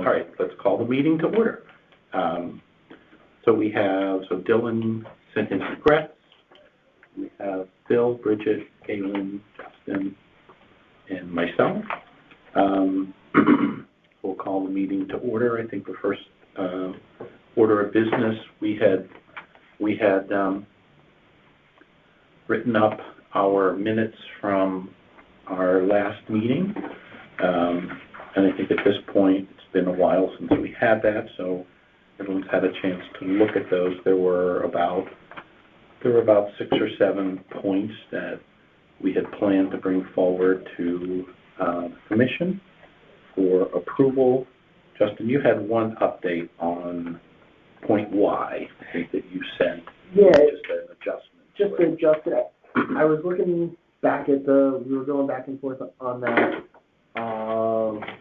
All right, let's call the meeting to order. So Dylan sent in regrets. We have Bill, Bridget, Kaylin, Justin, and myself. We'll call the meeting to order. I think the first order of business, we had written up our minutes from our last meeting. And I think at this point, it's been a while since we had that, so everyone's had a chance to look at those. There were about 6 or 7 points that we had planned to bring forward to the commission for approval. Justin, you had one update on point Y, I think that you sent. Yeah. Just an adjustment. Just to adjust it. I was looking back at we were going back and forth on that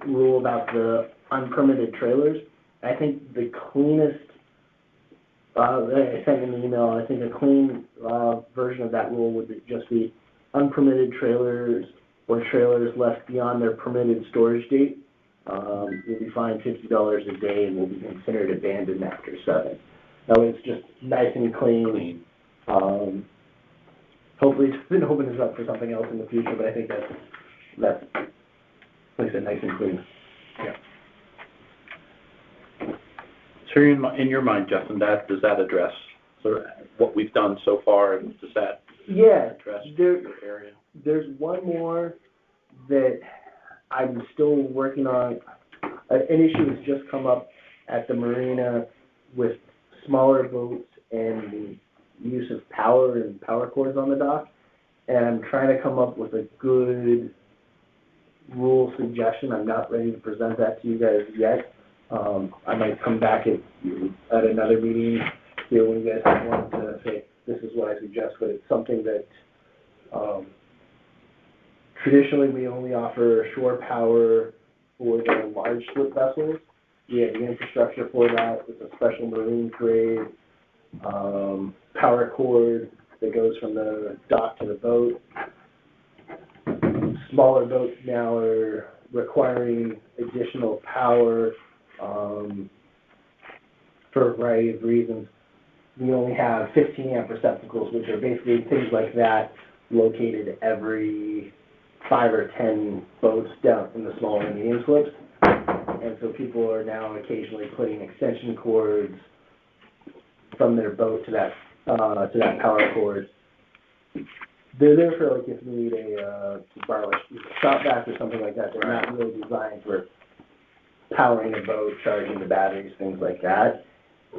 rule about the unpermitted trailers. I think the cleanest, I sent an email, I think a clean version of that rule would just be unpermitted trailers or trailers left beyond their permitted storage date will be fined $50 a day and will be considered abandoned after 7. That way it's just nice and clean. Hopefully it doesn't open us up for something else in the future, but I think that's like I said, nice and clean. Yeah. So in your mind, Justin, does that address sort of what we've done so far? Does that address your area? There's one more that I'm still working on. An issue has just come up at the marina with smaller boats and the use of power and power cords on the dock. And I'm trying to come up with a good rule suggestion. I'm not ready to present that to you guys yet. I might come back at another meeting here when you guys have one to say, this is what I suggest, but it's something that traditionally we only offer shore power for the large slip vessels. We have the infrastructure for that. It's a special marine grade power cord that goes from the dock to the boat. Smaller boats now are requiring additional power for a variety of reasons. We only have 15 amp receptacles, which are basically things like that located every 5 or 10 boats down in the small and medium slips. And so people are now occasionally putting extension cords from their boat to that power cord. They're there for like if you need a borrow a shop vac or something like that. They're not really designed for powering a boat, charging the batteries, things like that.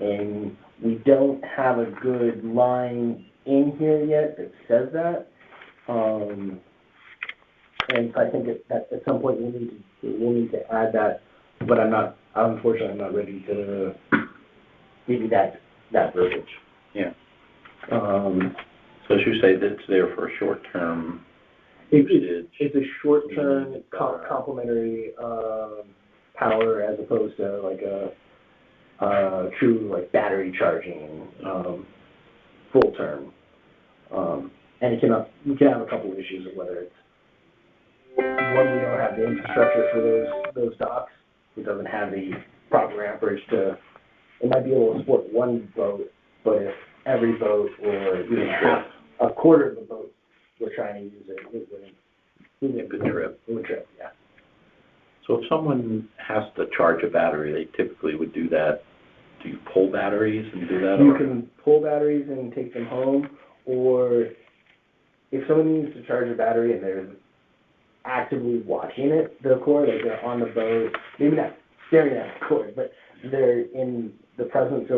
And we don't have a good line in here yet that says that. And so I think at some point we'll need to add that, but unfortunately I'm not ready to give you that verbiage. Yeah. So as you say, that's there for a short-term usage. It's a short-term complementary power as opposed to like a true like battery charging full term. And we can have a couple of issues of whether it's one, we don't have the infrastructure for those docks. It doesn't have the proper amperage it might be able to support one boat, but if every boat or even a quarter of the boat we're trying to use it would trip, yeah. So if someone has to charge a battery, they typically would do that. Do you pull batteries and do that? You can pull batteries and take them home, or if someone needs to charge a battery and they're actively watching the cord, like they're on the boat, maybe not staring at the cord, but they're in the presence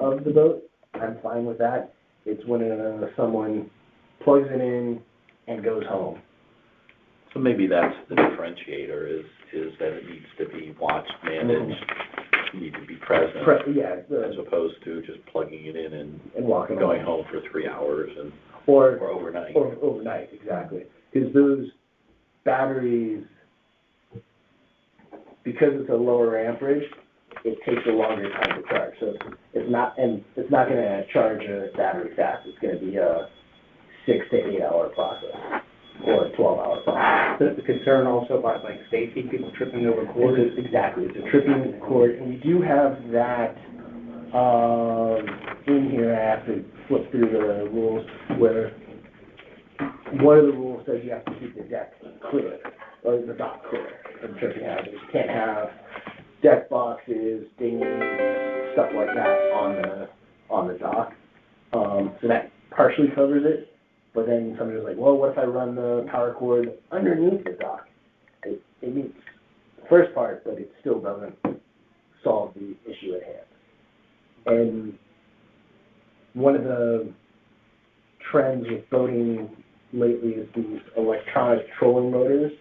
of the boat, I'm fine with that. It's when someone plugs it in and goes home. So maybe that's the differentiator is that it needs to be watched, managed, you need to be present, as opposed to just plugging it in and walking going home for 3 hours or overnight. Or overnight, exactly. Because those batteries, because it's a lower amperage, it takes a longer time to charge. So it's not going to charge a battery fast. It's going to be a 6 to 8 hour process. or 12-hour fine. The concern also about like safety, people tripping over cords. Exactly, it's a tripping cord, and we do have that, in here. I have to flip through the rules, where one of the rules says you have to keep the deck clear, or the dock clear of tripping hazards. You can't have deck boxes, dinghies, stuff like that on the dock. So that partially covers it, but then somebody was like, well, what if I run the power cord underneath the dock? It meets the first part, but it still doesn't solve the issue at hand. And one of the trends with boating lately is these electronic trolling motors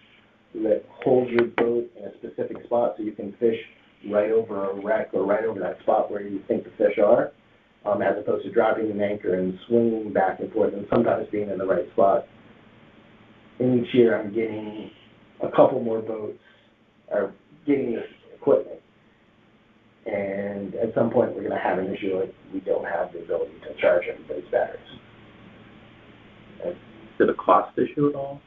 that hold your boat in a specific spot so you can fish right over a wreck or right over that spot where you think the fish are, as opposed to dropping an anchor and swinging back and forth and sometimes being in the right spot. And each year I'm getting a couple more boats are getting this equipment. And at some point we're going to have an issue like we don't have the ability to charge everybody's batteries. Is it a cost issue at all?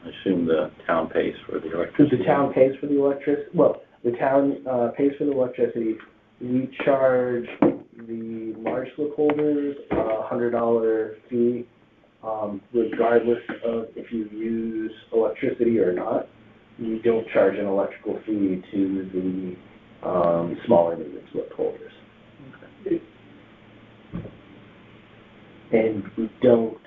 I assume the town pays for the electricity. The town pays for the electricity. Well, the town pays for the electricity. We charge the large slip holders a $100 fee, regardless of if you use electricity or not. We don't charge an electrical fee to the smaller medium slip holders. Okay. And we don't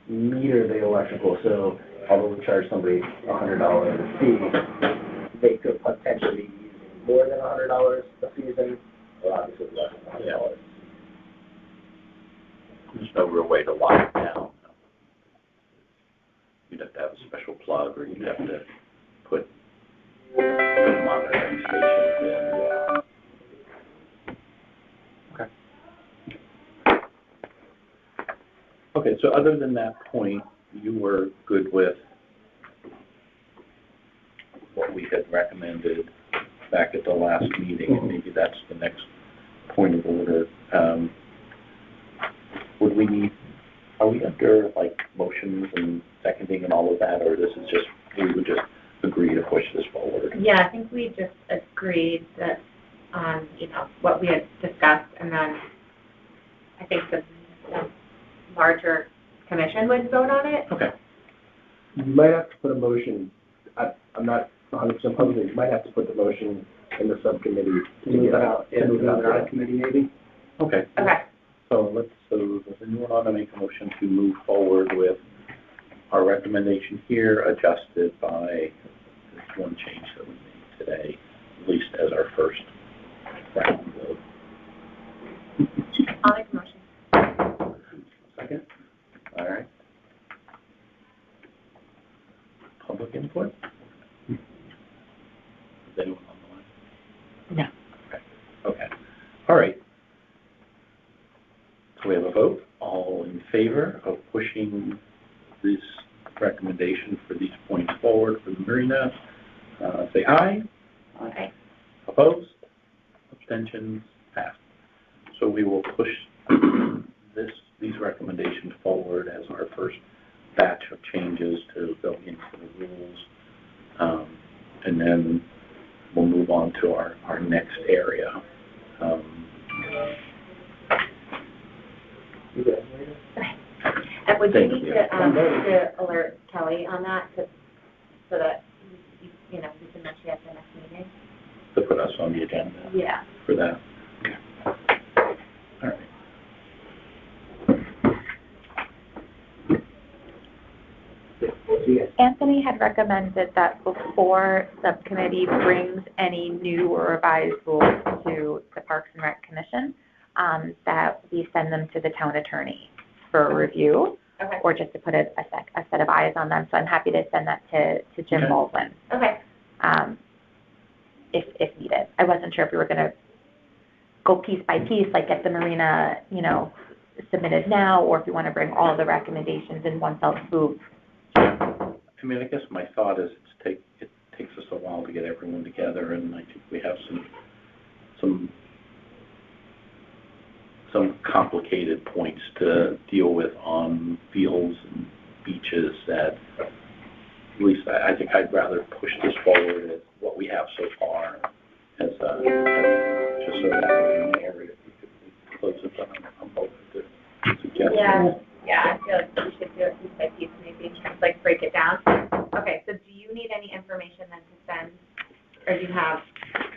meter the electrical, so although we charge somebody a $100 fee, they could potentially be using more than $100 a season, or obviously less than $100. There's no real way to lock it down. You'd have to have a special plug, or you'd have to put monitoring stations in. Okay. Okay, so other than that point, you were good with what we had recommended back at the last meeting, and maybe that's the next point of order. Would we need, are we under like motions and seconding and all of that, or this is just, we would just agree to push this forward? Yeah, I think we just agreed that, what we had discussed, and then I think the larger commission would vote on it. Okay. You might have to put a motion, I'm not 100% positive, you might have to put the motion in the subcommittee to move it out of committee maybe. Okay. Okay. So does anyone want to make a motion to move forward with our recommendation here, adjusted by this one change that we made today, at least as our first round of. I'll make a motion. Second? All right. Public input? Is anyone on the line? No. Okay. All right. So we have a vote. All in favor of pushing this recommendation for these points forward for the marina, say aye. Okay. Opposed? Abstentions? Passed. So we will push these recommendations forward as our first batch of changes to go into the rules, and then we'll move on to our next area. And would you need to alert Kelly on that, so that we can mention it at the next meeting? To put us on the agenda. Yeah. For that. Okay. All right. Anthony had recommended that before subcommittee brings any new or revised rules to the Parks and Rec Commission, that we send them to the town attorney for a review, Okay. or just to put a set of eyes on them. So I'm happy to send that to Jim Okay. Baldwin, Okay. if needed. I wasn't sure if we were going to go piece by piece, like get the marina, submitted now, or if you want to bring all the recommendations in one fell swoop. I mean, I guess my thought is it takes us a while to get everyone together, and I think we have some complicated points to deal with on fields and beaches that, at least I think I'd rather push this forward as what we have so far as, just so that in the area, we could close it on both the suggestions. Yeah, I feel like we should do it piece by piece, maybe, just like break it down. Okay, so do you need any information then to send, or do you have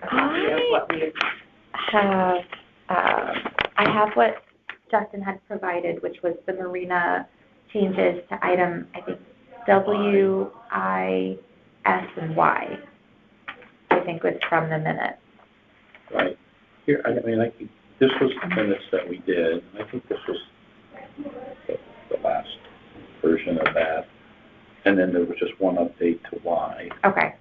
a copy of what we I have what Justin had provided, which was the marina changes to item, I think, W, I, S, and Y, I think was from the minutes. Right. Here, I mean, this was the minutes that we did. I think this was the last version of that. And then there was just one update to Y. Okay.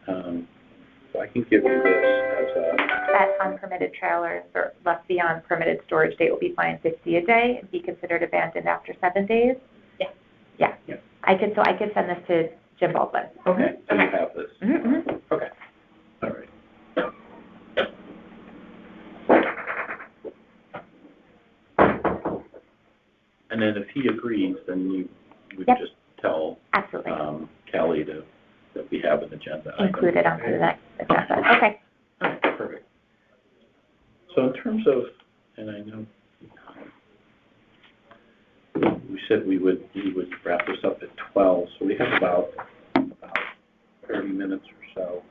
So I can give you this as a... That unpermitted trailers or left beyond permitted storage date will be fined $50 a day and be considered abandoned after 7 days? Yeah. Yeah. Yeah. I could send this to Jim Baldwin. Okay. So you have this. Mm-hmm. Okay. All right. And then if he agrees, then we Yep. just tell Absolutely. Kelly that we have an agenda item. Include it onto the next agenda. Okay. All right, perfect. So in terms of, and I know we said we would wrap this up at 12, so we have about 30 minutes or so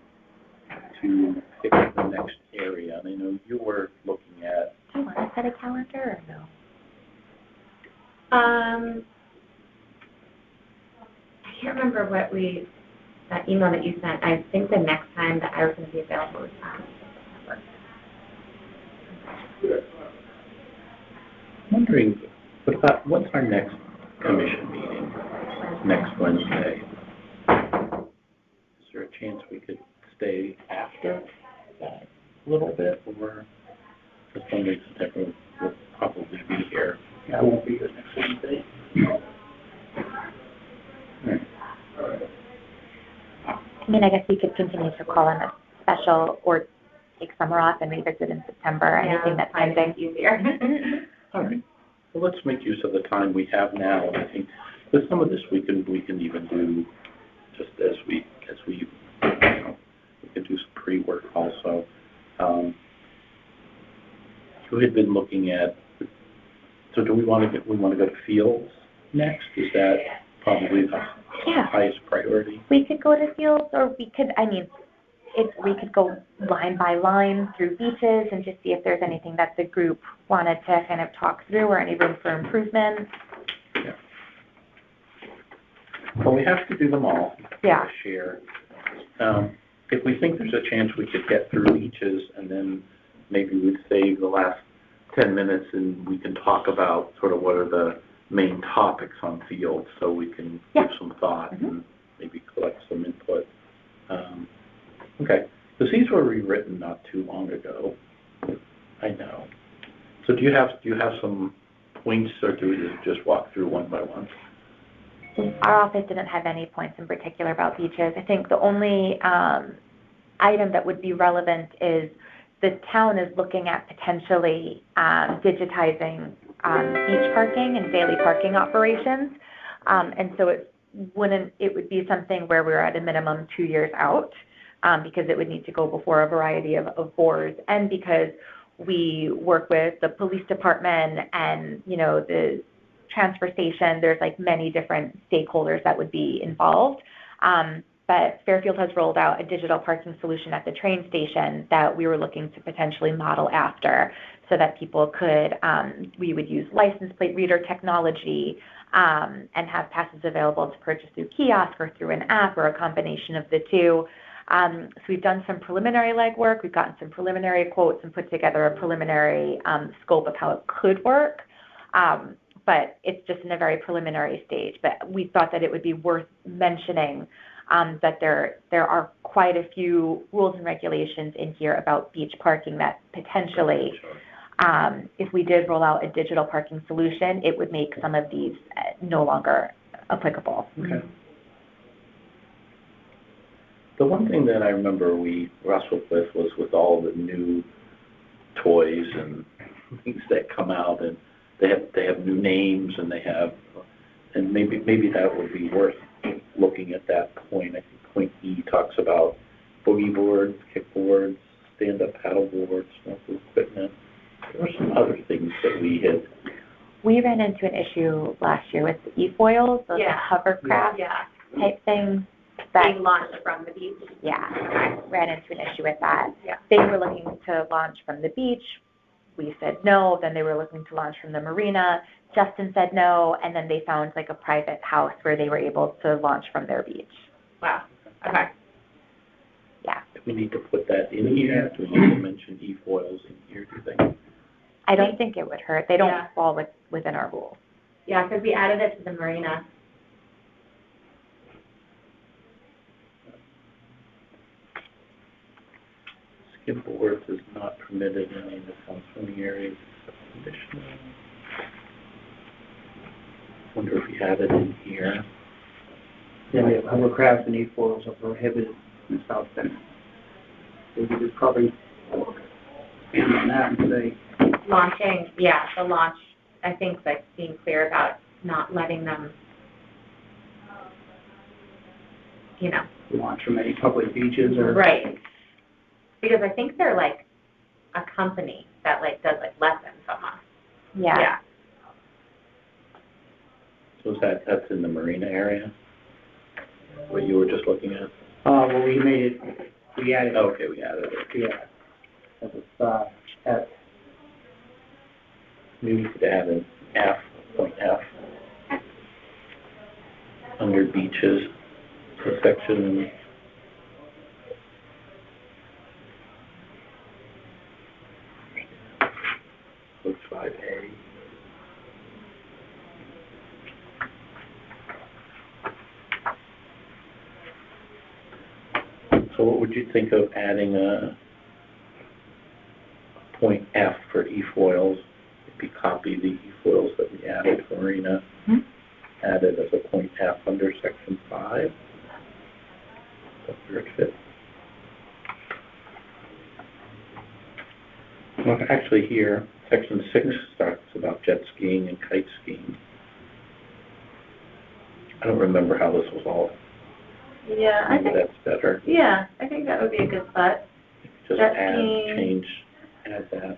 to pick the next area. And I know you were looking at... Do you want to set a calendar or no? I can't remember what that email that you sent. I think the next time that I was going to be available was September. I'm wondering, what's our next commission meeting? Next Wednesday. Is there a chance we could stay after that a little bit, or just Sunday, September will probably be here? I won't be here next Wednesday. All right. I mean, I guess we could continue to call in a special or take summer off and revisit in September, anything that's pending. Easier. All right. Well, let's make use of the time we have now, and I think with some of this we can even do just as we we can do some pre-work also. You had been looking at. So do we want to go to fields next? Is that probably the highest priority? We could go to fields, or we could go line by line through beaches and just see if there's anything that the group wanted to kind of talk through or any room for improvement. Yeah. Well, we have to do them all. Yeah. To share. If we think there's a chance we could get through beaches, and then maybe we'd save the last 10 minutes and we can talk about sort of what are the main topics on fields, so we can give some thought and maybe collect some input. Okay, because these were rewritten not too long ago. I know. So do you have some points, or do we just walk through one by one? Our office didn't have any points in particular about beaches. I think the only item that would be relevant is the town is looking at potentially digitizing beach parking and daily parking operations. And so it would be something where we're at a minimum 2 years out, because it would need to go before a variety of boards, and because we work with the police department and, the transfer station. There's like many different stakeholders that would be involved. But Fairfield has rolled out a digital parking solution at the train station that we were looking to potentially model after, so that people could, we would use license plate reader technology and have passes available to purchase through kiosk or through an app or a combination of the two. So we've done some preliminary legwork. We've gotten some preliminary quotes and put together a preliminary scope of how it could work. But it's just in a very preliminary stage. But we thought that it would be worth mentioning that there are quite a few rules and regulations in here about beach parking that potentially, if we did roll out a digital parking solution, it would make some of these no longer applicable. Okay. The one thing that I remember we wrestled with was with all the new toys and things that come out, and they have new names, and they have and maybe that would be worth looking at that point. I think point E talks about boogie boards, kickboards, stand-up paddle boards, snorkel equipment. There were some other things that We ran into an issue last year with the e-foils, those Yeah. hovercraft Yeah, type things. That, being launched from the beach. yeah, ran into an issue with that. Yeah. They were looking to launch from the beach. We said no. Then they were looking to launch from the marina. Justin said no. And then they found like a private house where they were able to launch from their beach. Wow, okay. Yeah. do we need to put that in here? Do we need to mention e-foils in here, do you think? I don't think it would hurt. They don't Yeah. fall within our rules. Yeah, because we added it to the marina. Skid boards is not permitted in any of the south swimming areas except conditional. Wonder if we have it in here. Then the hovercrafts and e-foils are prohibited in South Bend. So we could probably expand on that and say, Launching, yeah, the launch, I think like being clear about not letting them, launch from any public beaches or. right. Because I think they're like a company that like does like lessons almost. Yeah. So is that's in the marina area? What you were just looking at? Well, we added, Okay, we added it. yeah. That was, at, Maybe we could add an F, point F. Under beaches, so section. Looks 5A. So what would you think of adding a point F for e-foils? Maybe copy the e-foils that we added for Marina, added as a point F under section 5. That's where it fits. Well, actually here, section 6 starts about jet skiing and kite skiing. I don't remember how this was all, Yeah, maybe that's better. yeah, I think that would be a good spot. Just Jet add, skiing. change, add that.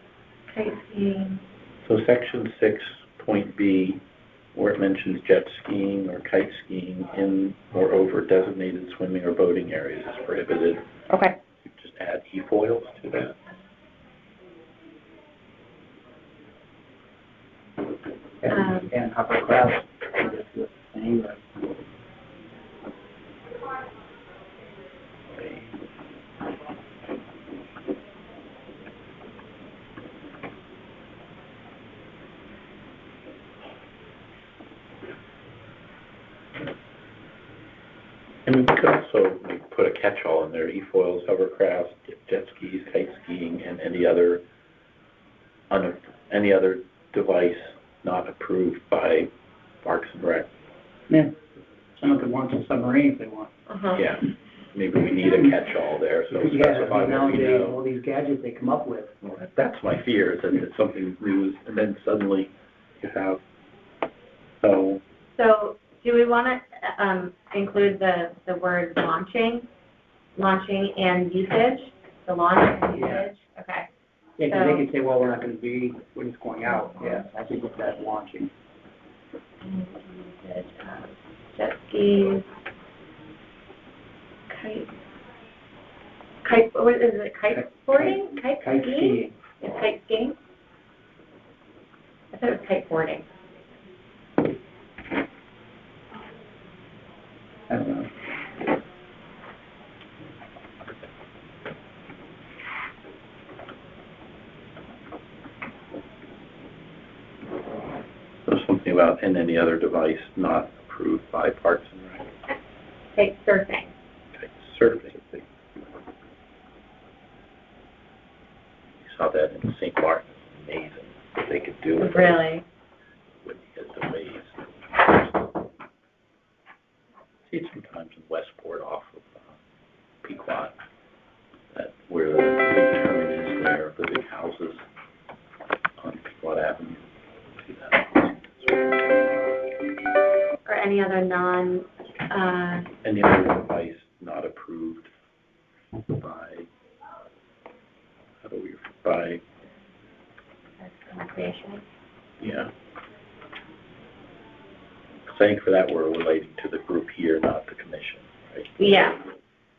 Kite skiing. So section 6, point B, where it mentions jet skiing or kite skiing in or over designated swimming or boating areas is prohibited. Okay. You just add e-foils to that. and hovercrafts, I guess the same, but And we could also put a catch-all in there, e-foils, hovercrafts, jet skis, kite skiing, and any other device not approved by Parks and Rec. yeah, someone could launch a submarine if they want. Uh-huh. Yeah, maybe we need a catch-all there, so Yeah, specify what we nowadays, know. all these gadgets they come up with. Well, that's my fear, is that it's something new, and then suddenly you have, so, So do we want to include the word launching and usage? The launch and Yeah. usage? Okay. Yeah, because they could say, well, we're not going to be, when it's going out, yeah, I think it's that launching. And usage of jet skis, what is it, kite boarding? Kite Kite skiing? skiing. Yeah, kite skiing? I thought it was kite boarding. I don't know. there's something about, and any other device not approved by Parks and Rec. Kite surfing. Kite surfing. You saw that in St. Martin, amazing what they could do with Really? with the waves. See it sometimes in Westport off of Pequot, that where the big turn is there, the big houses on Pequot Avenue. See that? Right. Any other device not approved by, by, recreation. yeah. 'Cause I think for that, we're relating to the group here, not the commission, right? Yeah.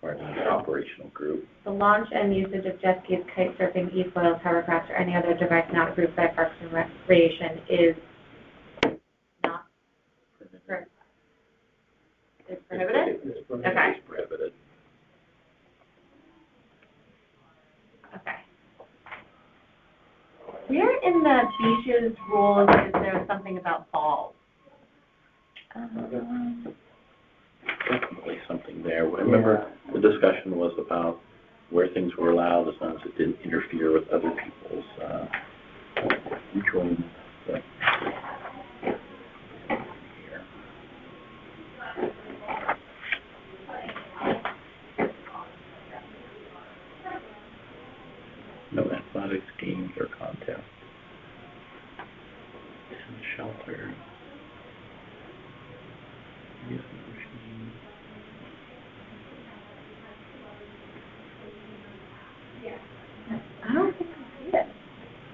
Or the operational group. The launch and usage of jet skis, kite surfing, e-foils, hovercrafts, or any other device not approved by Parks and Recreation is not is prohibited? Okay. It's prohibited. Okay. Where in the beaches rules is there something about balls? Definitely something there. I remember the discussion was about where things were allowed as long as it didn't interfere with other people's enjoyment. But here. No athletics, games, or contests. And shelter. Amusement machine. I don't think I see it.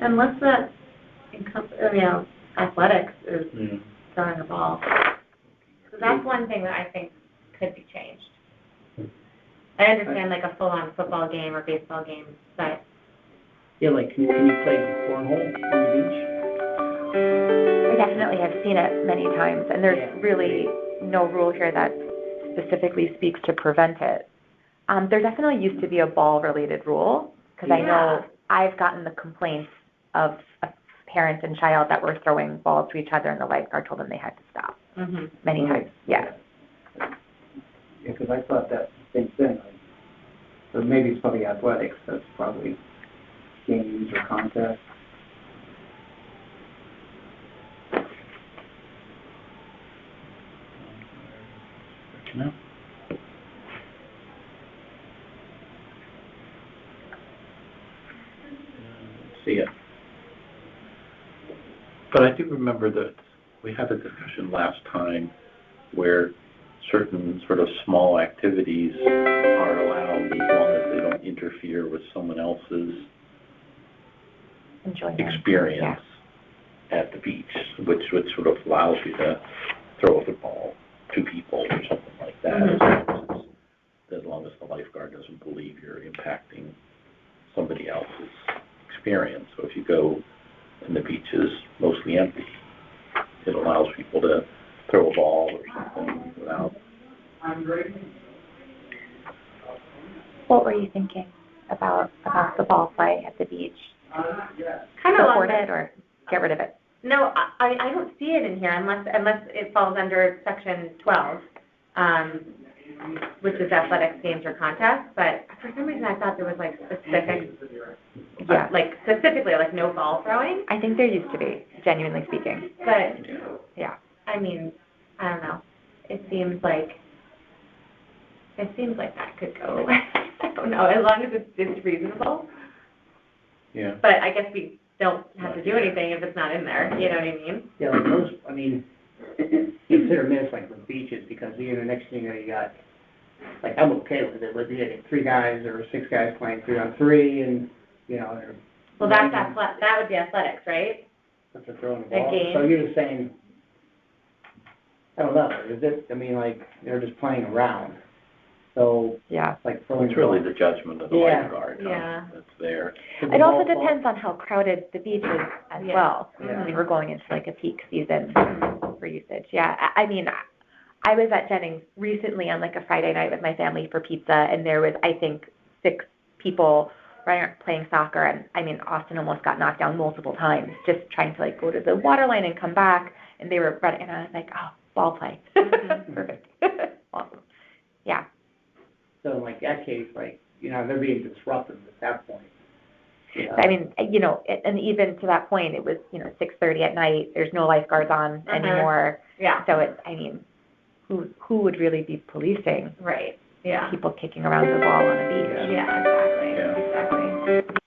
Unless that, athletics is Yeah. throwing a ball. So that's one thing that I think could be changed. I understand like a full-on football game or baseball game, but Yeah, like, can you play cornhole on the beach? I definitely have seen it many times, and there's really no rule here that specifically speaks to prevent it. There definitely used to be a ball-related rule, because I know I've gotten the complaints of a parent and child that were throwing balls to each other, and the lifeguard told them they had to stop many times. Yeah. Yeah, because I thought that same thing, like, so maybe it's probably athletics, that's probably games or contests. No. See it. But I do remember that we had a discussion last time where certain sort of small activities are allowed as long as they don't interfere with someone else's Enjoyment. experience at the beach, which sort of allows you to throw a football to people or something like that, as long as the lifeguard doesn't believe you're impacting somebody else's experience. So if you go and the beach is mostly empty, it allows people to throw a ball or something without. What were you thinking about the ball play at the beach? kind of Support it or get rid of it? No, I don't see it in here unless it falls under section 12, which is athletics, games, or contests. But for some reason, I thought there was like specific, like specifically like no ball throwing. I think there used to be, genuinely speaking. But Yeah. I mean, I don't know. It seems like that could go away. I don't know, as long as it's reasonable. Yeah. But I guess we don't have to do anything if it's not in there. You know what I mean? Yeah, like those, I mean, you hit or miss like with beaches, because the next thing you got, like, I'm okay with it, with getting 3 guys or 6 guys playing 3-on-3, and, you know, they're. Well, that would be athletics, right? But they're throwing the The ball. game. So you're just saying, I don't know, is it, I mean, like, they're just playing around. So, Yeah. like throwing. It's really the judgment of the lifeguard that's there. It also depends on how crowded the beach is as well. Yeah. I mean, we're going into like a peak season for usage. Yeah, I mean, I was at Jennings recently on like a Friday night with my family for pizza, and there was, I think, 6 people playing soccer, and I mean, Austin almost got knocked down multiple times just trying to like go to the water line and come back, and they were running, and I was like, oh, ball play. Perfect. Awesome. Yeah. So in like that case, like, you know, they're being disruptive at that point. You know? I mean, you know, and even to that point, it was, 6:30 at night. There's no lifeguards on anymore. Yeah. So it's, I mean, who would really be policing Right. Yeah. people kicking around the ball on a beach? Yeah, exactly. Yeah. Exactly.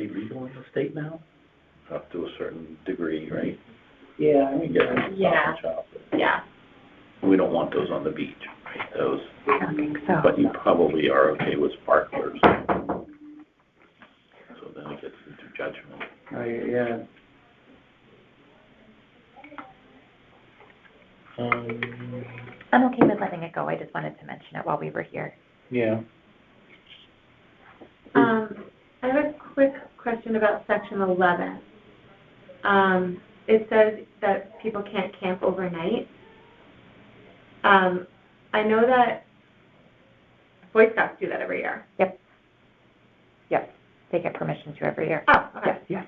they legal in the state now? Up to a certain degree, right? Yeah, I You mean, get them to Yeah. Stop and Shop. Yeah. We don't want those on the beach, right, those, I don't think so. but you probably are okay with sparklers. So then it gets into judgment. yeah. I'm okay with letting it go. I just wanted to mention it while we were here. Yeah. I have a quick question about section 11. It says that people can't camp overnight. I know that Boy Scouts do that every year. Yep. They get permission to every year. Oh, okay. Yes.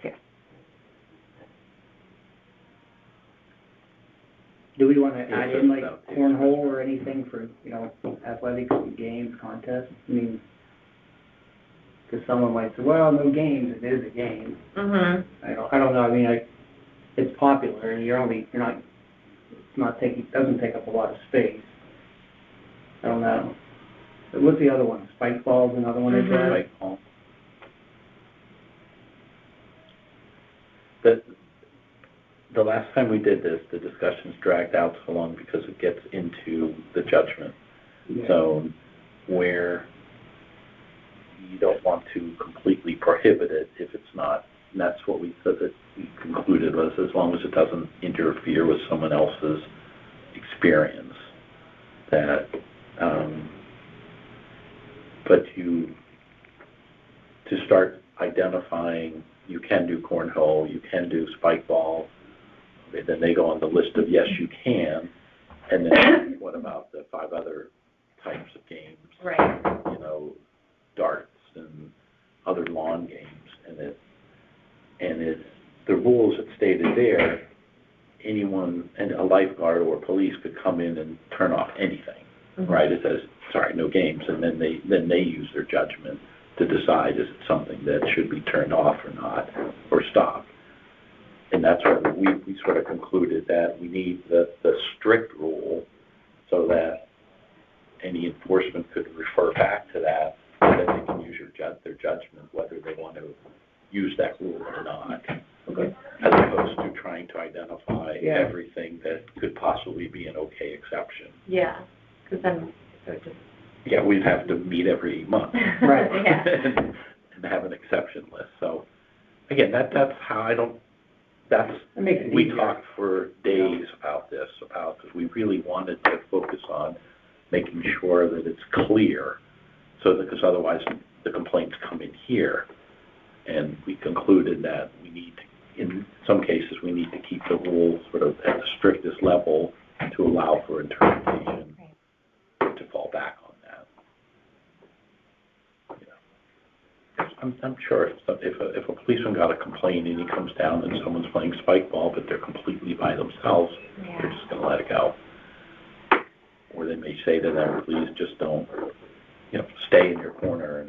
Do we wanna Yeah, add so in like that- cornhole or anything for, athletics, games, contests? I mean, cause someone might say, well, no games, it is a game. Mhm. I don't know, I mean, it's popular and doesn't take up a lot of space. I don't know. But what's the other one? Spike ball's another one they said? Like, the last time we did this, the discussions dragged out so long because it gets into the judgment zone where you don't want to completely prohibit it if it's not, and that's what we said that we concluded was as long as it doesn't interfere with someone else's experience, that, but to start identifying, you can do cornhole, you can do spike ball, okay, then they go on the list of yes, you can, and then what about the 5 other types of games? Right. Darts and other lawn games, and the rules that stated there, anyone, and a lifeguard or police could come in and turn off anything, right? It says, sorry, no games, and then they use their judgment to decide is it something that should be turned off or not, or stopped. And that's where we sort of concluded that we need the strict rule so that any enforcement could refer back to that they can use their judgment whether they want to use that rule or not. Okay. As opposed to trying to identify Yeah. everything that could possibly be an okay exception. Yeah. Because then it would just. Yeah, we'd have to meet every month. Right. Yeah. and have an exception list. So, again, that's how That makes it we easier. talked for days about this, because we really wanted to focus on making sure that it's clear, because otherwise the complaints come in here. And we concluded that in some cases, we need to keep the rules sort of at the strictest level to allow for interpretation, to fall back on that. I'm sure if a policeman got a complaint and he comes down and someone's playing spike ball, but they're completely by themselves, they're just going to let it go. Or they may say to them, please just don't, stay in your corner.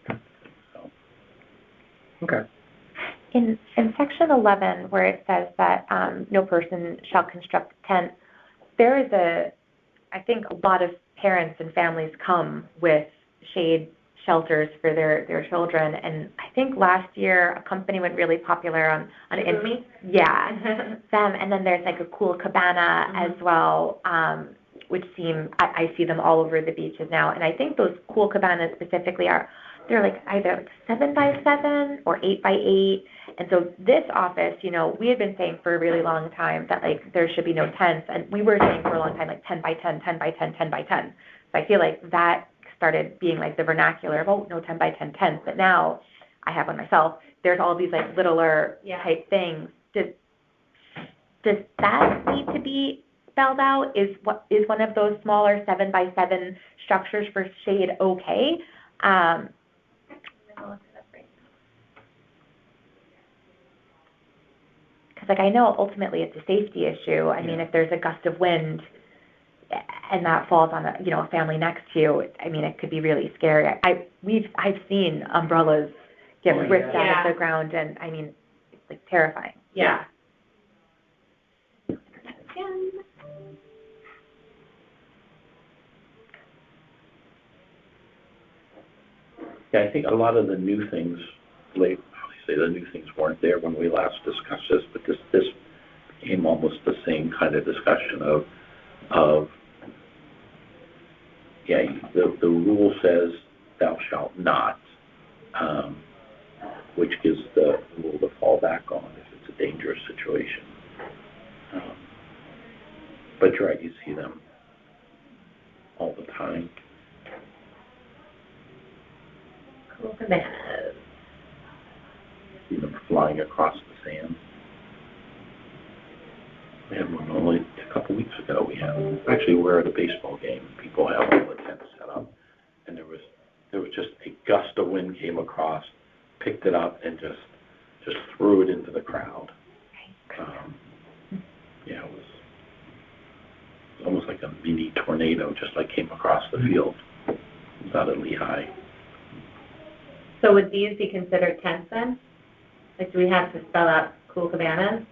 And so. Okay. In section 11, where it says that no person shall construct a tent, there is I think a lot of parents and families come with shade shelters for their children, and I think last year a company went really popular on yeah, them, and then there's like a cool cabana as well, which I see them all over the beaches now, and I think those cool cabanas specifically they're like either 7x7 or 8x8. And so this office, we had been saying for a really long time that like there should be no tents, and we were saying for a long time like 10x10, 10x10, 10x10. So I feel like that started being like the vernacular of, oh, no 10x10 tents. But now I have one myself. There's all these like littler type things. Does that need to be spelled out? Is one of those smaller 7x7 structures for shade okay? Because I know ultimately it's a safety issue. I mean, if there's a gust of wind and that falls on a family next to you, I mean, it could be really scary. I've seen umbrellas get ripped out of the ground, and I mean, it's like terrifying. Yeah. Yeah, I think a lot of the new things obviously the new things weren't there when we last discussed this, but this became almost the same kind of discussion of the rule says thou shalt not, which gives the rule to fall back on if it's a dangerous situation. But you're right, you see them all the time. Cool bananas. See them flying across the sand. We had one only a couple weeks ago. We were at a baseball game. People have all the tents set up, and there was just a gust of wind came across, picked it up, and just threw it into the crowd. It was almost like a mini tornado, just like came across the field. It was out of Lehigh. So would these be considered tents then? Like, do we have to spell out cool cabanas?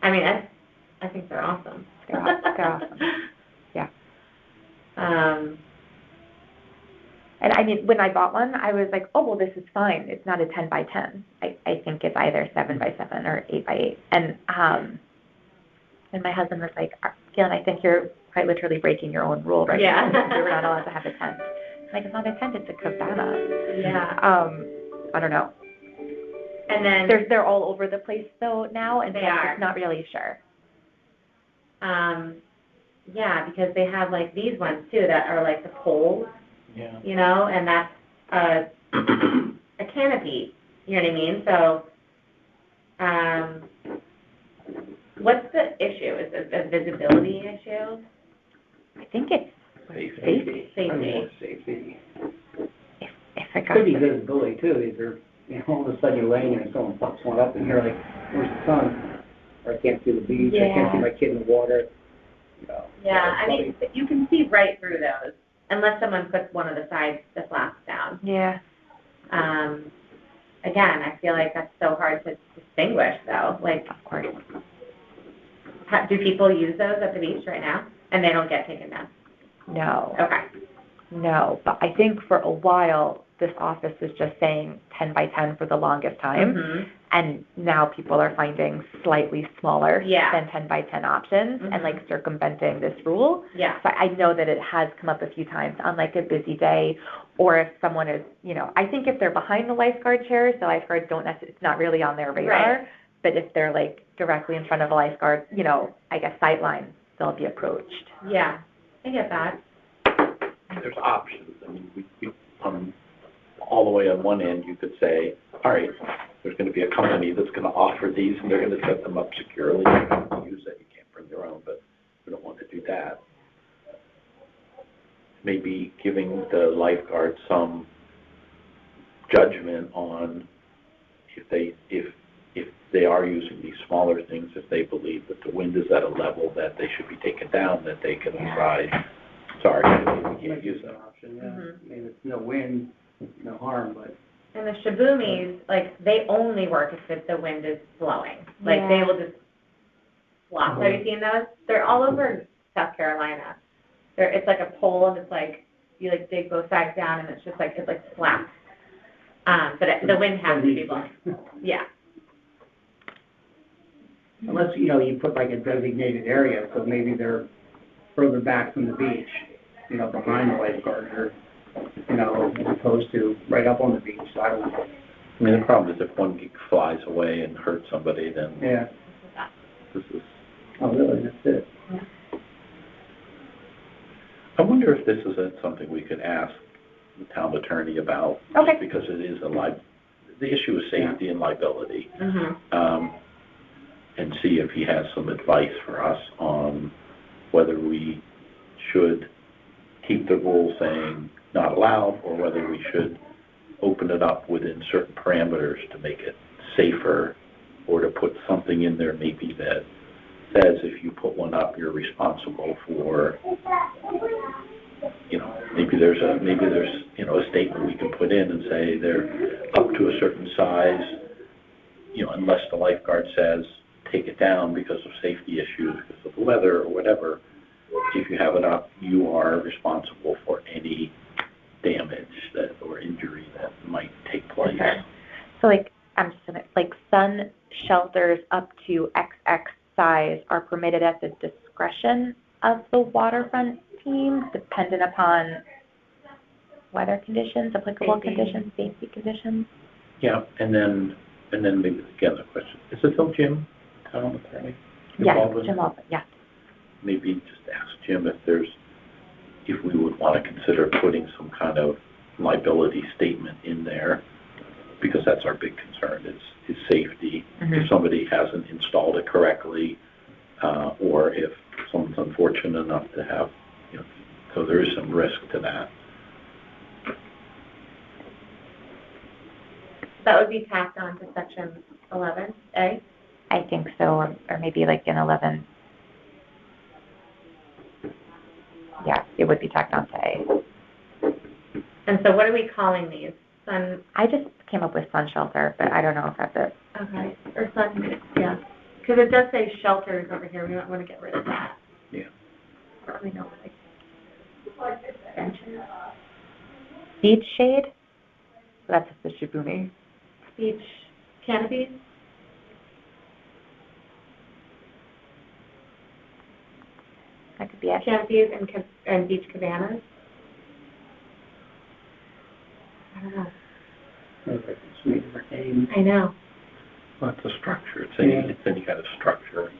I mean, I think they're awesome. They're awesome. Yeah. And I mean, when I bought one, I was like, oh, well, this is fine. It's not a 10 by 10. I think it's either 7 by 7 or 8 by 8. And my husband was like, Galen, I think you're quite literally breaking your own rule right Yeah. now. You're not allowed to have a tent. I'm like, it's not a tent, it's a cabana. Yeah. I don't know. And then They're all over the place though now, and They so I'm are. just not really sure. yeah, because they have like these ones too that are like the poles, Yeah. you know, and that's a canopy. You know what I mean? So, what's the issue? Is it a visibility issue? I think it's Safety. Safety. Safety. if it got Could be visibility too, either, all of a sudden you're laying there and someone pops one up and you're like, where's the sun? Or I can't see the beach, I can't see my kid in the water. Yeah, I mean, you can see right through those, unless someone puts one of the sides, the flaps down. Yeah. Again, I feel like that's so hard to distinguish, though. Like, Of course. do people use those at the beach right now, and they don't get taken down? No. Okay. No, but I think for a while, this office was just saying 10 by 10 for the longest time, Mhm. and now people are finding slightly smaller Yeah. than 10 by 10 options Mhm. and like circumventing this rule. Yeah. So I know that it has come up a few times on like a busy day, or if someone is, I think if they're behind the lifeguard chairs, the lifeguards don't necessarily, it's not really on their radar. Right. But if they're like directly in front of a lifeguard, I guess sight lines, they'll be approached. Yeah, I get that. There's options. I mean, we all the way on one end, you could say, all right, there's going to be a company that's going to offer these, and they're going to set them up securely. You have to use it. You can't bring your own, but we don't want to do that. Maybe giving the lifeguard some judgment on if they are using these smaller things, if they believe that the wind is at a level that they should be taken down, that they can decide, sorry, we can't use them. Option, yeah. Mhm. I mean, it's no wind, no harm, but. And the shabumis, like, they only work if the wind is blowing. Like, they Yeah. will just flop. Have you seen those? They're all over South Carolina. It's like a pole, and it's like, you like dig both sides down, and it's just like, flat. But the wind has to be blowing. Yeah. Unless, you put like a designated area, so maybe they're further back from the beach, behind the lifeguard, or, as opposed to right up on the beach, so I don't know. I mean, the problem is if one geek flies away and hurts somebody, then Yeah. this is... Oh, really, that's it. I wonder if this is something we could ask the town attorney about. Okay. Just because it is the issue is safety and liability. Mm-hmm. And see if he has some advice for us on whether we should keep the rule saying not allowed, or whether we should open it up within certain parameters to make it safer, or to put something in there maybe that says if you put one up, you're responsible for, maybe there's a statement we can put in and say they're up to a certain size, unless the lifeguard says take it down because of safety issues, because of the weather or whatever. If you have it up, you are responsible for any damage or injury that might take place. So like sun shelters up to XX size are permitted at the discretion of the waterfront team, dependent upon weather conditions, applicable Safety. conditions, safety conditions. Yeah, and then maybe again the question, is it still Jim, town attorney? Yes, involved in Jim it? Albert, yeah. Maybe just ask Jim if we would want to consider putting some kind of liability statement in there, because that's our big concern, is safety. If somebody hasn't installed it correctly, or if someone's unfortunate enough to have, so there is some risk to that. That would be tacked on to section 11A. I think so, or maybe like in 11. Yeah, it would be tacked on to A. And so what are we calling these? Sun, I just came up with sun shelter, but I don't know if that's it. okay, or sun, yeah. Because it does say shelters over here, we might want to get rid of that. Yeah. Or we know, like, benches, Beach shade? That's the Shibumi. beach canopies, That could be it. canopies and beach cabanas. I don't know, It's like a sweet name, I know. Well, it's a structure, it's any kind of structure,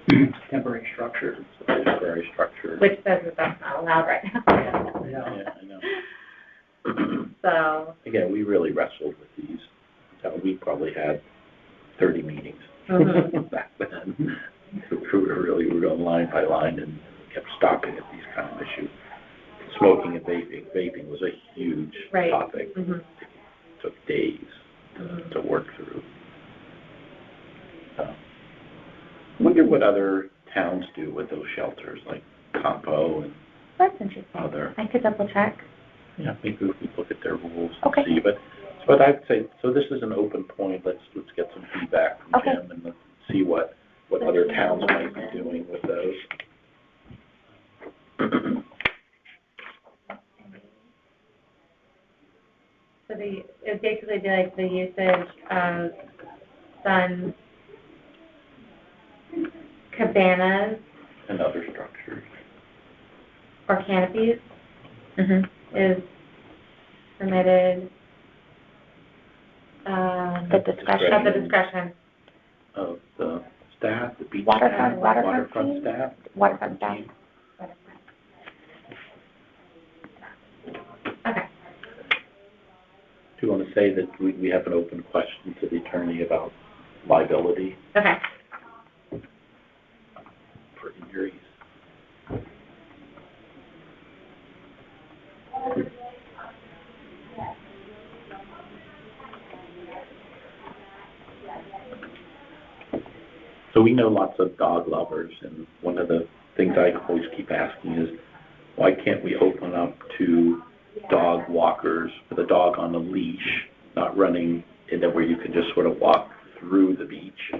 temporary structure. temporary structure. Which says that that's not allowed right now. Yeah. Yeah, I know. So, Again, we really wrestled with these. So we probably had 30 meetings back then. We were going line by line and kept stopping at these kind of issues. Smoking and vaping was a huge Right. topic. mhm. It took days to work through. I wonder what other towns do with those shelters, like Campo and That's interesting. other. I could double check. Yeah, maybe if we look at their rules Okay. and see. But I'd say, so this is an open point. Let's get some feedback from Okay. Jim and let's see what other towns might be doing with those. So it basically be like the usage of sun cabanas And other structures. or canopies Mm-hmm. is permitted, The discretion. at the discretion. Of the staff, the beach Waterfront- staff, waterfront team? staff. Waterfront staff. team. Okay, Do you want to say that we have an open question to the attorney about liability okay. for injuries? So we know lots of dog lovers, and one of the things I always keep asking is, why can't we open up to dog walkers with a dog on a leash, not running, and then where you can just sort of walk through the beach,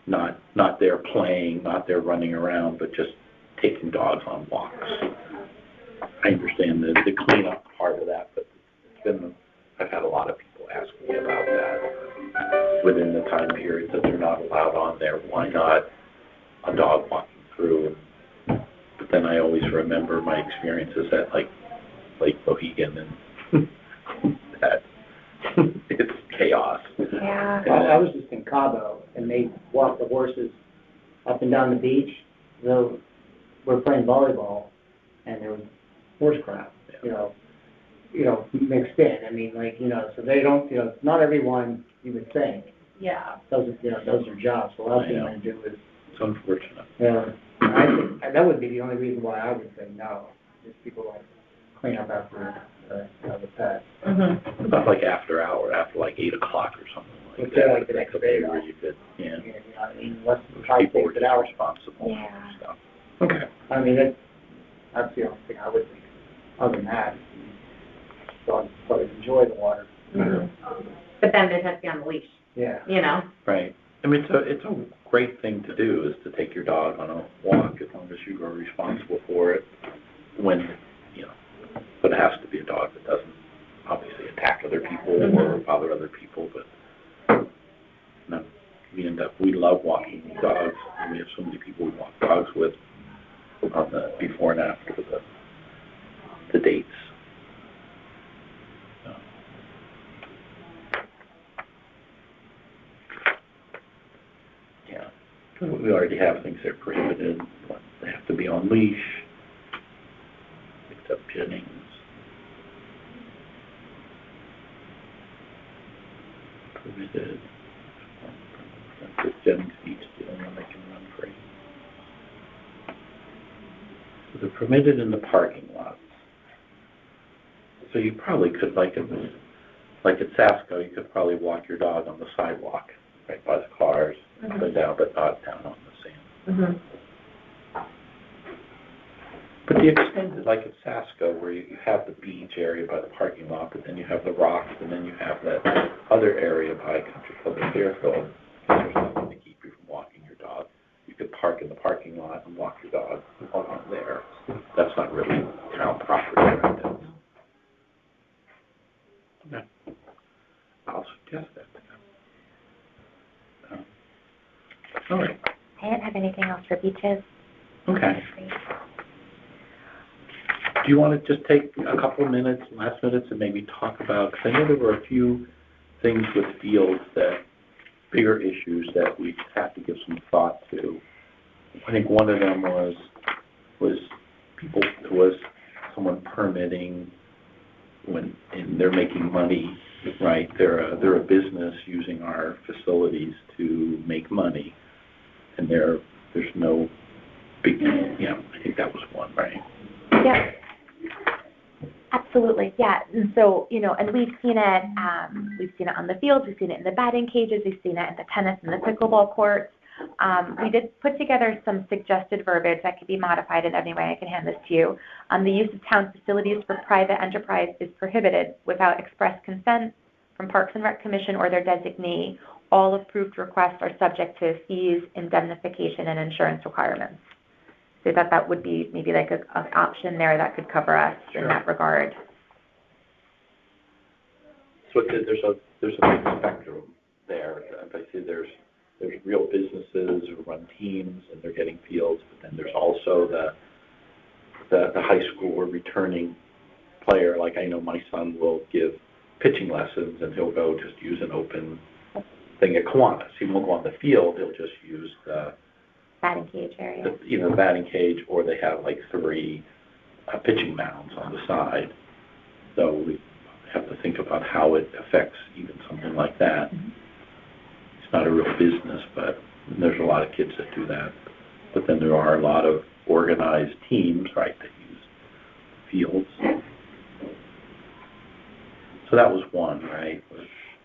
not there playing, not there running around, but just taking dogs on walks. I understand the cleanup part of that, but I've had a lot of people ask me about that within the time period that they're not allowed on there. Why not a dog walking through? But then I always remember my experiences at like Lake Mohegan, and that it's chaos. Yeah. I was just in Cabo, and they walked the horses up and down the beach. So we're playing volleyball, and there was horse crap, mixed in. I mean, so they don't, not everyone, you would think, Yeah. does their job. So the last thing I'm going to do is, It's unfortunate. I think that would be the only reason why I would say no. Just people like clean up after the pet. Mhm. What about like after 8 o'clock or something like Let's that? say like the next day, Where you could, yeah. You know what I mean? Less than Those 5, people were 6 just hours. responsible Yeah. for stuff. Okay. I mean, that's the only thing I would think. Other than that, dogs probably enjoy the water. Mhm. But then they'd have to be on the leash, Yeah. Right. I mean, it's a great thing to do, is to take your dog on a walk, as long as you are responsible for it. When, but it has to be a dog that doesn't obviously attack other people or bother other people, but no. we love walking dogs, and we have so many people we walk dogs with on the before and after the dates. So. Yeah, we already have things that are prohibited. They have to be on leash, except Jennings. Permitted. Jennings Beach is the only one that can run free. So they're permitted in the parking lots. So you probably could, like at Sasko, you could probably walk your dog on the sidewalk, right by the cars, up and down, but not down on the sand. Mm-hmm. But the extended, like at Sasko, where you have the beach area by the parking lot, but then you have the rocks, and then you have that other area by Country Club of Fairfield, because there's nothing to keep you from walking your dog. You could park in the parking lot and walk your dog along there. That's not really town property, right? Okay. I'll suggest that to them. All right. I didn't have anything else for beaches. Okay. Do you want to just take a couple of minutes, last minutes, and maybe talk about, because I know there were a few things with fields that, bigger issues that we have to give some thought to. I think one of them was someone permitting and they're making money, right? They're a business using our facilities to make money, and there's no big, I think that was one, right? Yep. Absolutely, yeah. And so, and we've seen it on the fields, we've seen it in the batting cages, we've seen it in the tennis and the pickleball courts. We did put together some suggested verbiage that could be modified in any way. I can hand this to you. The use of town facilities for private enterprise is prohibited without express consent from Parks and Rec Commission or their designee. All approved requests are subject to fees, indemnification, and insurance requirements. So that would be maybe like an option there that could cover us in that regard. So there's a big spectrum there. I see there's real businesses who run teams and they're getting fields, but then there's also the high school or returning player. Like I know my son will give pitching lessons and he'll go just use an open thing at Kiwanis. He won't go on the field. He'll just use the batting cage area. The batting cage, or they have like 3 pitching mounds on the side. So we have to think about how it affects even something like that. Mm-hmm. It's not a real business, but there's a lot of kids that do that. But then there are a lot of organized teams, right, that use fields. So that was one, right?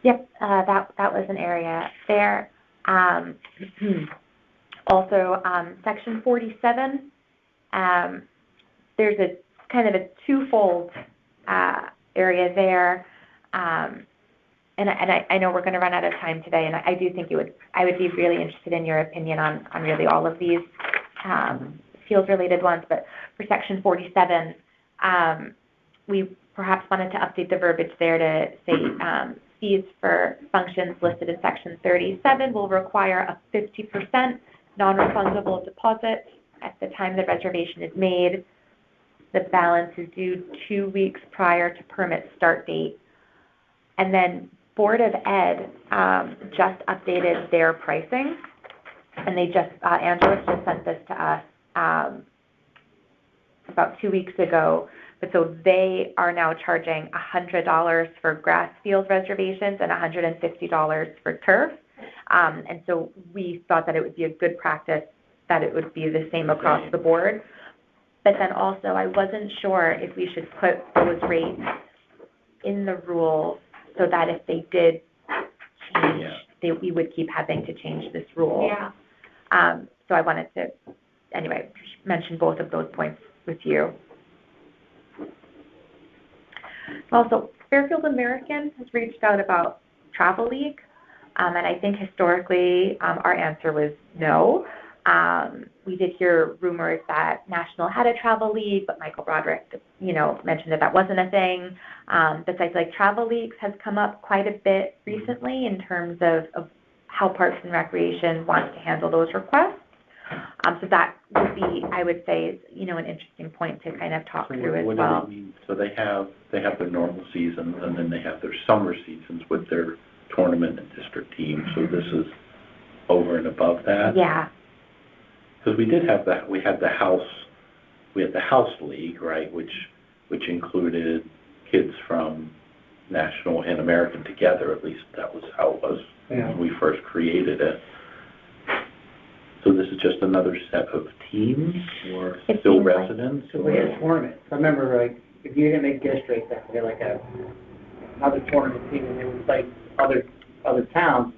Yep, that was an area there. Also, Section 47, there's a kind of a twofold area there, and I know we're going to run out of time today, and I do think I would be really interested in your opinion on really all of these field-related ones. But for Section 47, we perhaps wanted to update the verbiage there to say fees for functions listed in Section 37 will require a 50% non-refundable deposit at the time the reservation is made. The balance is due 2 weeks prior to permit start date. And then Board of Ed just updated their pricing, and they just, Angeles just sent this to us about 2 weeks ago. But so they are now charging $100 for grass field reservations and $150 for turf. And so we thought that it would be a good practice that it would be the same across the board. But then also I wasn't sure if we should put those rates in the rules so that if they did change, we would keep having to change this rule. Yeah. So I wanted to, anyway, mention both of those points with you. Also, Fairfield American has reached out about Travel League, and I think historically our answer was no. We did hear rumors that National had a Travel League, but Michael Broderick, mentioned that wasn't a thing. Besides, like Travel Leagues has come up quite a bit recently in terms of how Parks and Recreation wants to handle those requests. So that would be, I would say, is, you know, an interesting point to kind of talk So through as what well. do they mean? So they have their normal seasons, and then they have their summer seasons with their tournament and district teams. So this is over and above that? Yeah, Because we did have that, we had the house league, right, which included kids from National and American together, at least that was how it was when we first created it. So this is just another set of teams, or It still seems like- residents? So we had tournaments. I remember, like, if you didn't make district, then we had like another tournament team, and they would play other towns,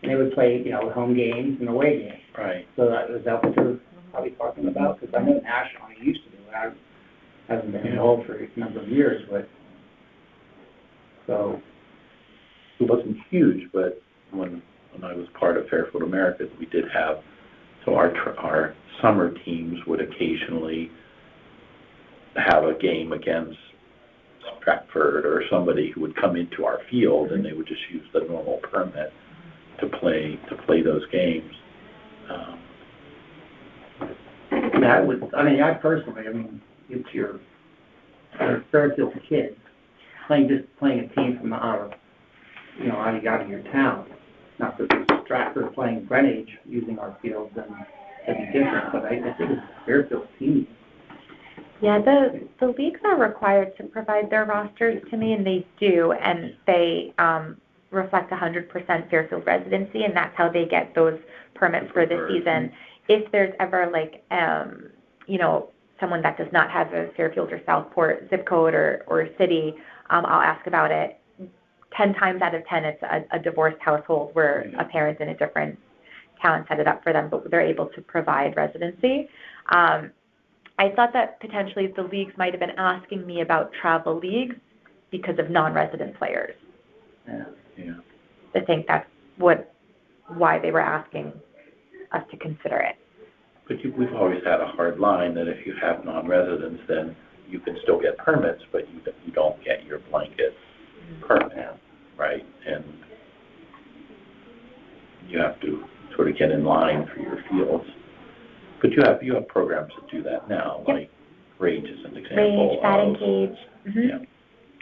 and they would play, you know, home games and away games. Right. So is that what you're probably talking about? Because I know National used to do it. I haven't been involved for a number of years, but, so, It wasn't huge, but when I was part of Fairfield Americas, we did have, so our summer teams would occasionally have a game against Stratford or somebody who would come into our field, and they would just use the normal permit to play those games. I personally, it's your Fairfield kids playing a team from out of your town. Not that it's Stratford playing Greenwich using our field, then that'd be different, but I think it's a Fairfield team. yeah, the leagues are required to provide their rosters to me, and they do, and they reflect 100% Fairfield residency, and that's how they get those permits for the season. If there's ever like, you know, someone that does not have a Fairfield or Southport zip code or city, I'll ask about it. 10 times out of 10, it's a divorced household where a parent in a different town set it up for them, but they're able to provide residency. I thought that potentially the leagues might have been asking me about travel leagues because of non-resident players. Yeah. I think that's why they were asking us to consider it. But we've always had a hard line that if you have non-residents, then you can still get permits, but you don't get your blanket permit, right? And you have to sort of get in line for your fields. But you have programs that do that now, Yep. like Rage is an example. Rage, Batting Cage, Yeah.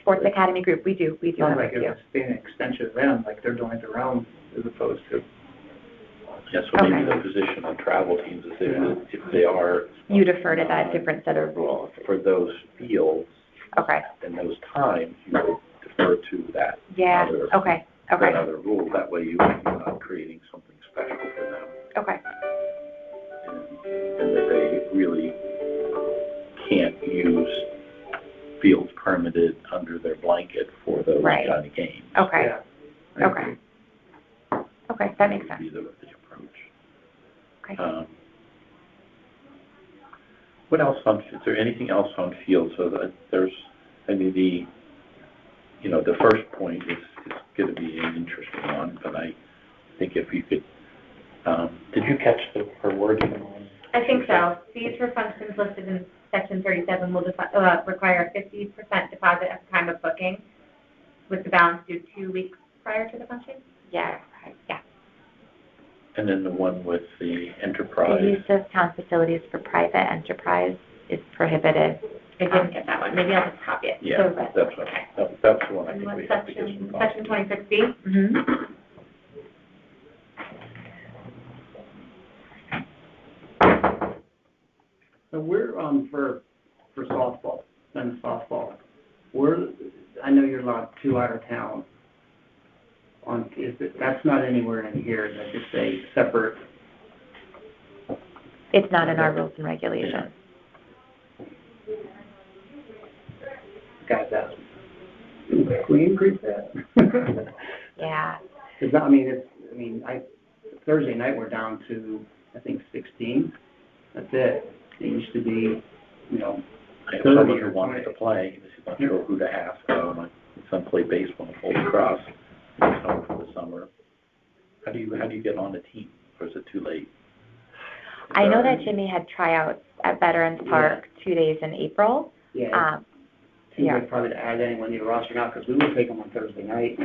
Sports Academy Group, we do Sounds have like a few. it's being an extension of them, like they're doing their own as opposed to. Yeah, so maybe Okay. the position on travel teams is if they are. You defer to that different set of rules. For those fields Okay, and those times, you would defer to that. yeah, other- okay, That other rule, that way you're not creating something special for them. okay. And that they really can't use fields permitted under their blanket for those Right. kind of games. Okay, Yeah, I okay. agree. Okay, that makes Would be sense. the approach. Okay. What else is there anything else on field? So that there's, the first point is going to be an interesting one, but I think if you could, did you catch her wording on? I think so. Fees for functions listed in section 37 will require a 50% deposit at the time of booking, with the balance due 2 weeks prior to the function? Yeah, yeah. And then the one with the The enterprise. use of town facilities for private enterprise is prohibited. I didn't get that one. Maybe I'll just copy it. Yeah, So, that's what, okay. that's the one I And think we what's have to get some. section 26B? Mm-hmm. So we're, for softball, men's softball, I know you're allowed 2 out of town. That's not anywhere in here, that's just a separate. It's not in our rules and regulations. Guys, that's, can we increase that? Yeah. Thursday night, we're down to, I think, 16. That's it. It used to be, I have someone who wants to play, he's not sure who to ask, so my son played baseball in Holy Cross, he's home for the summer. How do you get on the team, or is it too late? I know that Jimmy had tryouts at Veterans Park 2 days in April. yeah, too yeah. late probably to add anyone to your roster now, because we would take them on Thursday night.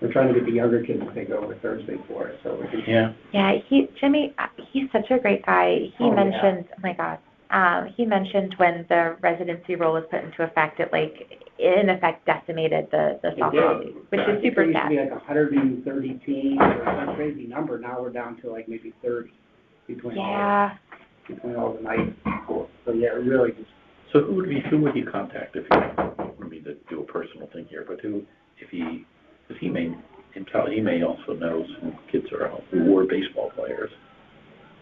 We're trying to get the younger kids to take over Thursday for it, so we can. Yeah, Yeah, Jimmy, he's such a great guy. He Oh, yeah. mentioned, oh my God, he mentioned when the residency rule was put into effect, it in effect decimated the softball league, which is super There used to sad. be like 130 teams or some crazy number, now we're down to like maybe 30 between Yeah, all the night schools. So yeah, it really just, so who would you contact if you, I don't mean to do a personal thing here, but because he may also know some kids who were baseball players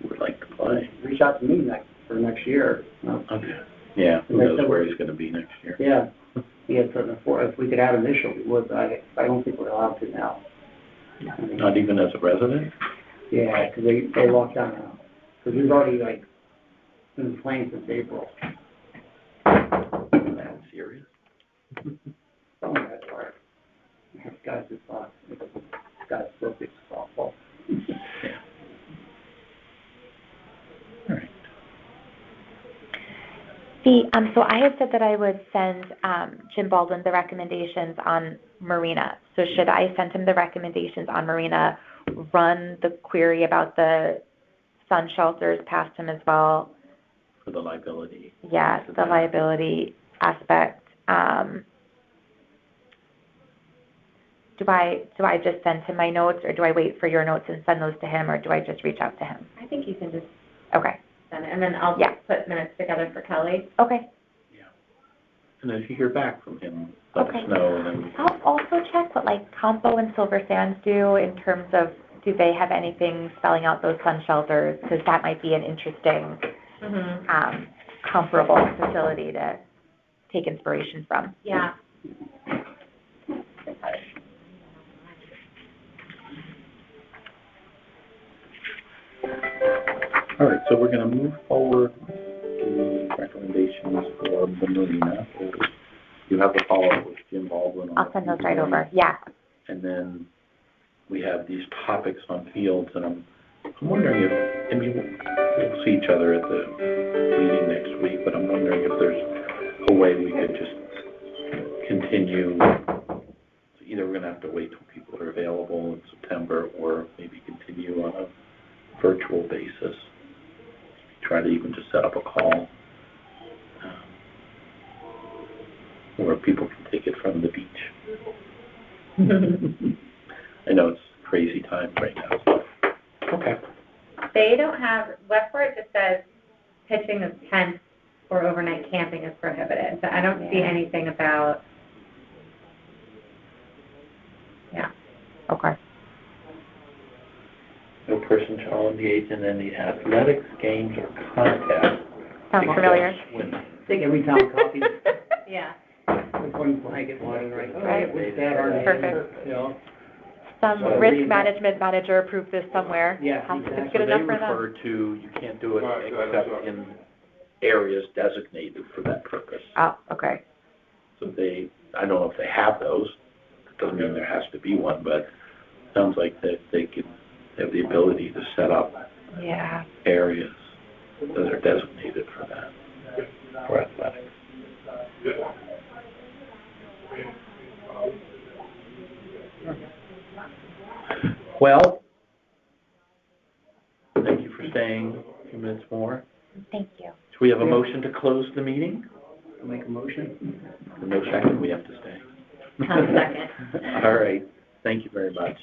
who would like to play. reach out to me for next year. Okay, yeah, who knows where he's gonna be next year. Yeah, we had something for, if we could add initial, we would, but I don't think we're allowed to now. Not even as a resident? Yeah, because they locked down now. Because we've already like been playing since April. That's serious. Some of that's hard. Guys who thought, guys still think softball. Yeah. All right. so I had said that I would send Jim Baldwin the recommendations on Marina. So should I send him the recommendations on Marina, run the query about the sun shelters past him as well? For the liability. Yeah, the liability aspect. Do I just send him my notes, or do I wait for your notes and send those to him, or do I just reach out to him? I think you can just Okay, send it, and then I'll Yeah. put minutes together for Kelly. okay. And then if you hear back from him, let Okay. us know, and then I'll also check what like Compo and Silver Sands do in terms of, do they have anything spelling out those sun shelters? Because that might be an interesting, Mm-hmm. comparable facility to take inspiration from. Yeah. all right, so we're gonna move forward to recommendations for the Marina. You have the follow-up with Jim Baldwin. I'll send those right over, yeah. And then we have these topics on fields, and I'm wondering if, I mean, we'll see each other at the meeting next week, but I'm wondering if there's a way we could just continue. Either we're gonna have to wait till people are available in September, or maybe continue on a virtual basis. Try to even just set up a call where people can take it from the beach. I know it's crazy times right now, so, okay. They don't have, Westport just says pitching of tents or overnight camping is prohibited, but I don't see anything about, yeah. Okay. No person shall engage in any athletics, games, or contests. Sounds familiar. Swimming. I think every town copies Yeah. the one blanket one, right? Oh, Right. what's that, our name? Perfect. You know? Some Well, risk we- management manager approved this somewhere. Yeah, It's exactly. good enough for They them. refer to, you can't do it except in areas designated for that purpose. Oh, okay. So I don't know if they have those. It doesn't mean there has to be one, but it sounds like that they have the ability to set up Yeah. areas that are designated for that, for athletics. Well, thank you for staying a few minutes more. Thank you. Do we have a motion to close the meeting? I'll make a motion. No second, we have to stay. I'll second. All right, thank you very much.